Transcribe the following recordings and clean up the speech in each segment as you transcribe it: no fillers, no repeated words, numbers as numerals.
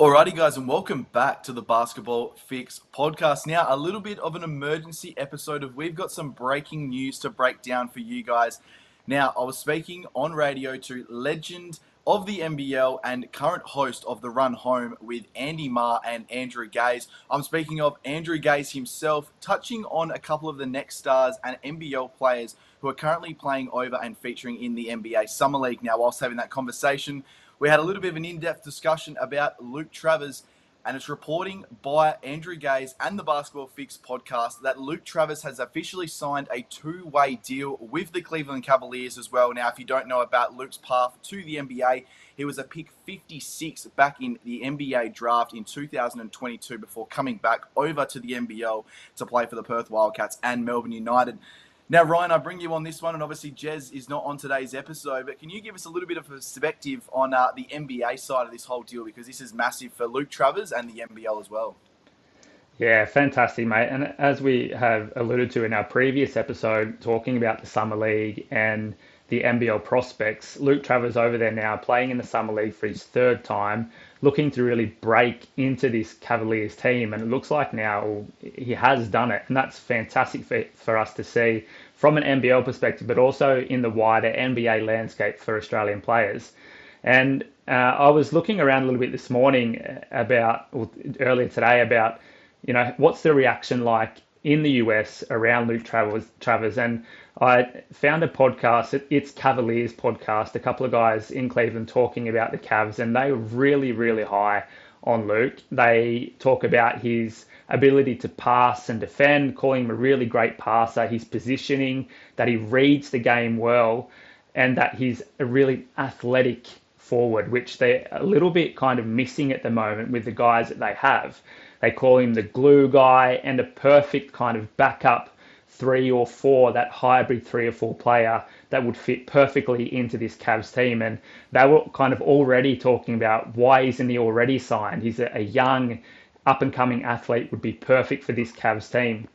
Alrighty, guys, and welcome back to the Basketball Fix podcast. Now, a little bit of an emergency episode of we've got some breaking news to break down for you guys. Now, I was speaking on radio to legend of the NBL and current host of The Run Home with Andy Marr and Andrew Gazey. I'm speaking of Andrew Gazey himself, touching on a couple of the next stars and NBL players who are currently playing over and featuring in the NBA Summer League. Now, whilst having that conversation, we had a little bit of an in-depth discussion about Luke Travers, and it's reporting by Andrew Gazey and the Basketball Fix podcast that Luke Travers has officially signed a two-way deal with the Cleveland Cavaliers as well. Now, if you don't know about Luke's path to the NBA, he was a pick 56 back in the NBA draft in 2022 before coming back over to the NBL to play for the Perth Wildcats and Melbourne United. Now, Ryan, I bring you on this one, and obviously Jez is not on today's episode, but can you give us a little bit of a perspective on the NBA side of this whole deal, because this is massive for Luke Travers and the NBL as well? Yeah, fantastic, mate. And as we have alluded to in our previous episode, talking about the Summer League and the NBL prospects, Luke Travers over there now playing in the Summer League for his third time, looking to really break into this Cavaliers team. And it looks like now he has done it. And that's fantastic for us to see from an NBL perspective, but also in the wider NBA landscape for Australian players. And I was looking around a little bit this morning earlier today about, what's the reaction like in the US around Luke Travers. And I found a podcast, it's Cavaliers podcast, a couple of guys in Cleveland talking about the Cavs, and they were really, really high on Luke. They talk about his ability to pass and defend, calling him a really great passer, his positioning, that he reads the game well, and that he's a really athletic forward, which they're a little bit kind of missing at the moment with the guys that they have. They call him the glue guy and a perfect kind of backup 3 or 4, that hybrid 3 or 4 player that would fit perfectly into this Cavs team. And they were kind of already talking about, why isn't he already signed? He's a young, up-and-coming athlete, would be perfect for this Cavs team.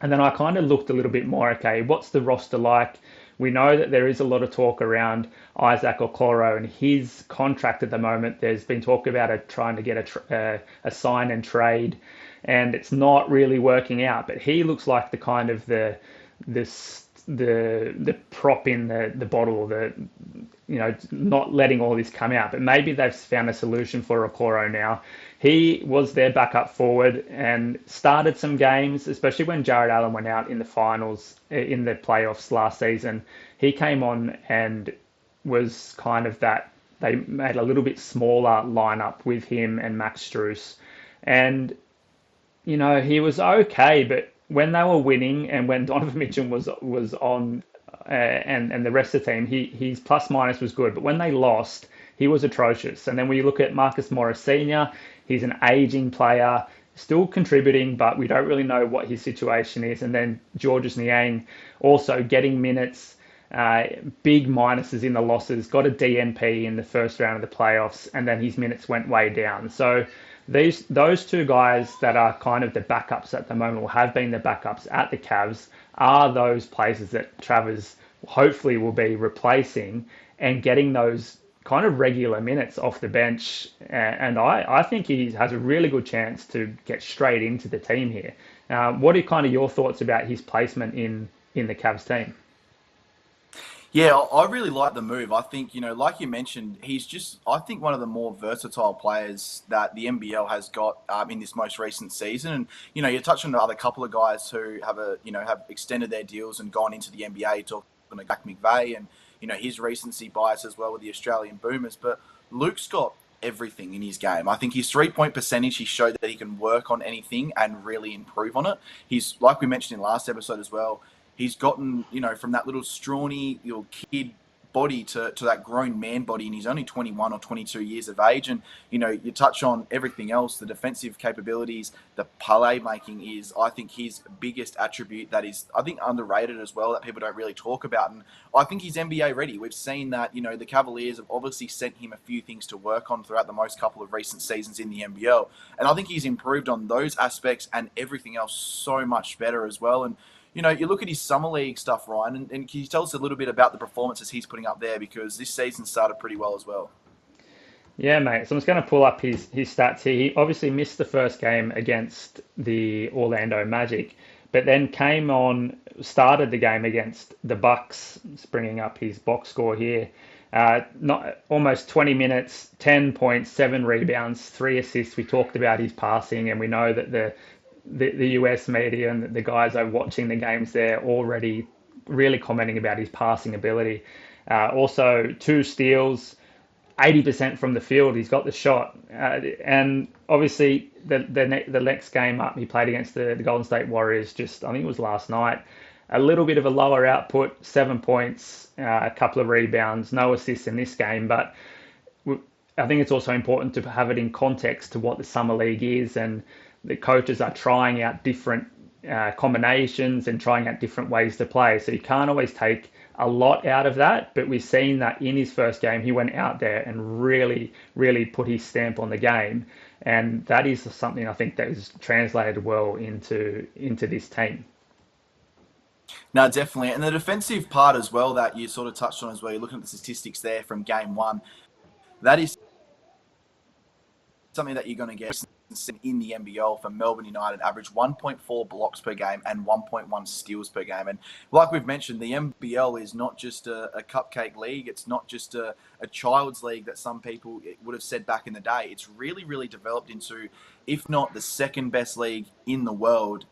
And then I kind of looked a little bit more, okay, what's the roster like? We know that there is a lot of talk around Isaac Okoro and his contract at the moment. There's been talk about trying to get a sign and trade, and it's not really working out. But he looks like the kind of the prop in the bottle, not letting all this come out. But maybe they've found a solution for Okoro now. He was their backup forward and started some games, especially when Jared Allen went out in the finals, in the playoffs last season. He came on and was kind of that, they made a little bit smaller lineup with him and Max Strus. And, he was okay, but when they were winning and when Donovan Mitchell was on and the rest of the team, his plus minus was good. But when they lost, he was atrocious. And then when you look at Marcus Morris Sr., he's an aging player, still contributing, but we don't really know what his situation is. And then Georges Niang also getting minutes, big minuses in the losses, got a DNP in the first round of the playoffs, and then his minutes went way down. So those two guys that are kind of the backups at the moment, or have been the backups at the Cavs, are those places that Travers hopefully will be replacing and getting those kind of regular minutes off the bench. And I think he has a really good chance to get straight into the team here. What are kind of your thoughts about his placement in the Cavs team? Yeah, I really like the move. I think, like you mentioned, he's just, I think, one of the more versatile players that the NBL has got in this most recent season. And, you touched on the other couple of guys who have extended their deals and gone into the NBA, talking to Jack McVay and, his recency bias as well with the Australian Boomers. But Luke's got everything in his game. I think his 3-point percentage, he showed that he can work on anything and really improve on it. He's, like we mentioned in last episode as well, he's gotten, from that little scrawny little kid body to that grown man body, and he's only 21 or 22 years of age. And, you touch on everything else, the defensive capabilities, the play making is, I think, his biggest attribute that is, I think, underrated as well, that people don't really talk about. And I think he's NBA ready. We've seen that, the Cavaliers have obviously sent him a few things to work on throughout the most couple of recent seasons in the NBL. And I think he's improved on those aspects and everything else so much better as well. And, you look at his summer league stuff, Ryan, and can you tell us a little bit about the performances he's putting up there, because this season started pretty well as well? Yeah, mate. So I'm just going to pull up his stats here. He obviously missed the first game against the Orlando Magic, but then started the game against the Bucks. Just bringing up his box score here. Not almost 20 minutes, 10 points, 7 rebounds, 3 assists. We talked about his passing, and we know that the US media and the guys are watching the games there already really commenting about his passing ability. Also, 2 steals. 80% from the field. He's got the shot, and obviously the next game up, he played against the Golden State Warriors. Just I think it was last night. A little bit of a lower output, 7 points, a couple of rebounds, no assists in this game. But I think it's also important to have it in context to what the summer league is, and the coaches are trying out different combinations and trying out different ways to play. So you can't always take a lot out of that, but we've seen that in his first game, he went out there and really, really put his stamp on the game. And that is something I think that is translated well into this team. No, definitely. And the defensive part as well that you sort of touched on as well, you're looking at the statistics there from game one. That is something that you're going to get in the NBL for Melbourne United, average 1.4 blocks per game and 1.1 steals per game. And like we've mentioned, the NBL is not just a cupcake league. It's not just a child's league that some people would have said back in the day. It's really, really developed into, if not the second best league in the world,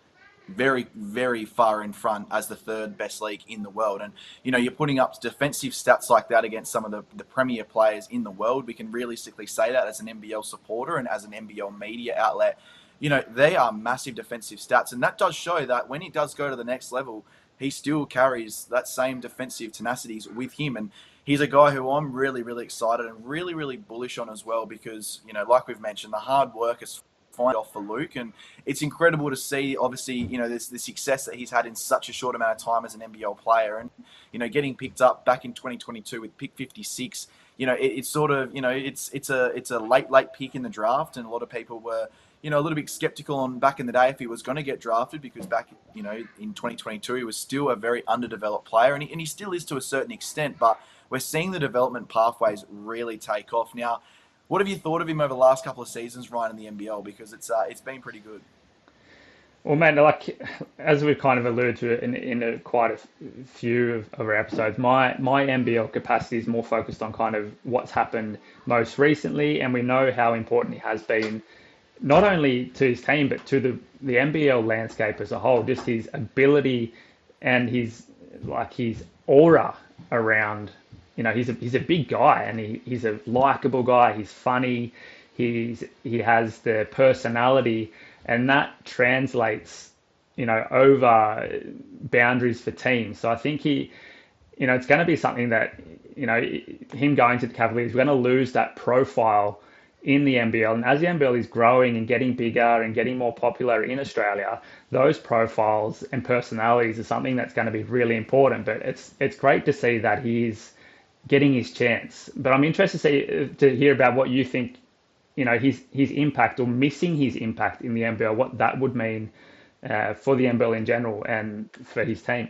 very, very far in front as the third best league in the world. And, you know, you're putting up defensive stats like that against some of the premier players in the world. We can realistically say that as an NBL supporter and as an NBL media outlet. You know, they are massive defensive stats. And that does show that when he does go to the next level, he still carries that same defensive tenacities with him. And he's a guy who I'm really, really excited and really, really bullish on as well because, you know, like we've mentioned, the hard work is find off for Luke, and it's incredible to see obviously, you know, there's the success that he's had in such a short amount of time as an NBL player, and, you know, getting picked up back in 2022 with pick 56, you know, it's sort of, you know, it's a late pick in the draft, and a lot of people were, you know, a little bit skeptical on back in the day if he was going to get drafted because back, you know, in 2022 he was still a very underdeveloped player, and he still is to a certain extent, but we're seeing the development pathways really take off now. What have you thought of him over the last couple of seasons, Ryan, in the NBL? Because it's been pretty good. Well, man, like as we've kind of alluded to in quite a few of our episodes, my NBL capacity is more focused on kind of what's happened most recently, and we know how important he has been, not only to his team but to the NBL landscape as a whole. Just his ability and his aura around. You know, he's a big guy, and he's a likable guy. He's funny. He has the personality, and that translates, you know, over boundaries for teams. So I think you know, it's going to be something that, you know, him going to the Cavaliers, we're going to lose that profile in the NBL. And as the NBL is growing and getting bigger and getting more popular in Australia, those profiles and personalities are something that's going to be really important. But it's great to see that he's getting his chance. But I'm interested to hear about what you think, you know, his impact or missing his impact in the NBL, what that would mean for the NBL in general and for his team.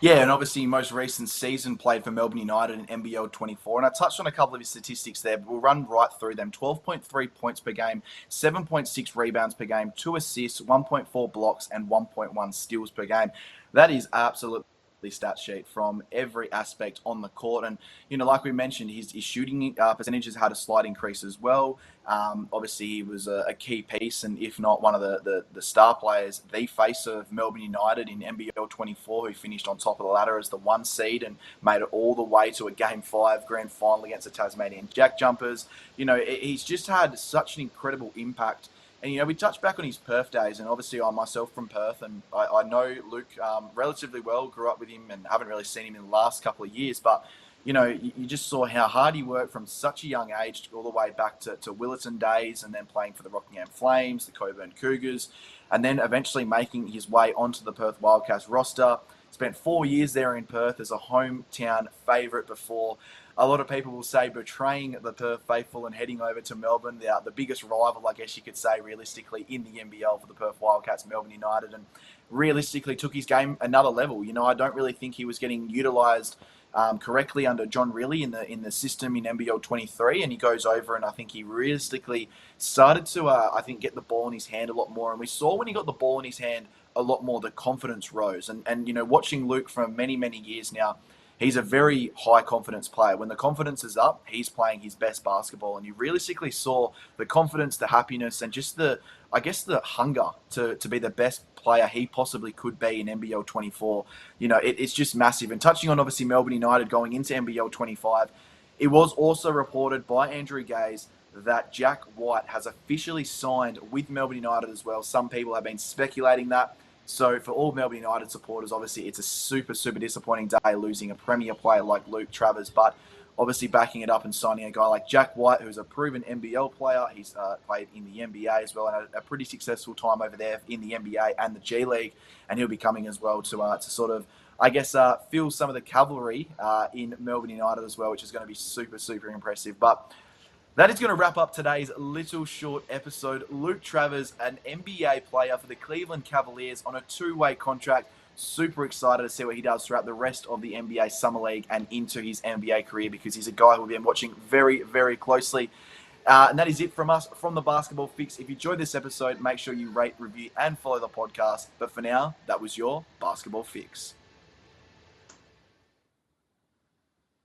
Yeah, and obviously most recent season played for Melbourne United in NBL 24. And I touched on a couple of his statistics there, but we'll run right through them. 12.3 points per game, 7.6 rebounds per game, 2 assists, 1.4 blocks, and 1.1 steals per game. That is absolutely stat sheet from every aspect on the court. And, you know, like we mentioned, his shooting percentages had a slight increase as well. Obviously, he was a key piece, and if not one of the star players, the face of Melbourne United in NBL 24, who finished on top of the ladder as the 1 seed and made it all the way to a Game 5 grand final against the Tasmanian Jack Jumpers. You know, he's just had such an incredible impact. And, you know, we touched back on his Perth days, and obviously I'm myself from Perth, and I know Luke relatively well, grew up with him and haven't really seen him in the last couple of years. But, you know, you just saw how hard he worked from such a young age all the way back to Willetton days, and then playing for the Rockingham Flames, the Coburn Cougars, and then eventually making his way onto the Perth Wildcats roster. Spent 4 years there in Perth as a hometown favourite before a lot of people will say betraying the Perth faithful and heading over to Melbourne, the biggest rival, I guess you could say, realistically, in the NBL for the Perth Wildcats, Melbourne United, and realistically took his game another level. You know, I don't really think he was getting utilised correctly under John Riley in the system in NBL 23, and he goes over and I think he realistically started to I think get the ball in his hand a lot more. And we saw when he got the ball in his hand a lot more, the confidence rose. And watching Luke for many years now, he's a very high confidence player. When the confidence is up, he's playing his best basketball. And you realistically saw the confidence, the happiness, and just the hunger to be the best player he possibly could be in NBL 24. It's just massive. And touching on obviously Melbourne United going into NBL 25, it was also reported by Andrew Gazey that Jack White has officially signed with Melbourne United as well. Some people have been speculating that. So for all Melbourne United supporters, obviously it's a super disappointing day losing a premier player like Luke Travers, but obviously backing it up and signing a guy like Jack White, who's a proven NBL player. He's played in the NBA as well and had a pretty successful time over there in the NBA and the G League, and he'll be coming as well to sort of, I guess, fill some of the cavalry in Melbourne United as well, which is going to be super impressive. But that is going to wrap up today's little short episode. Luke Travers, an NBA player for the Cleveland Cavaliers on a 2-way contract. Super excited to see what he does throughout the rest of the NBA Summer League and into his NBA career, because he's a guy who we've been watching very closely. And that is it from us from the Basketball Fix. If you enjoyed this episode, make sure you rate, review, and follow the podcast. But for now, that was your Basketball Fix.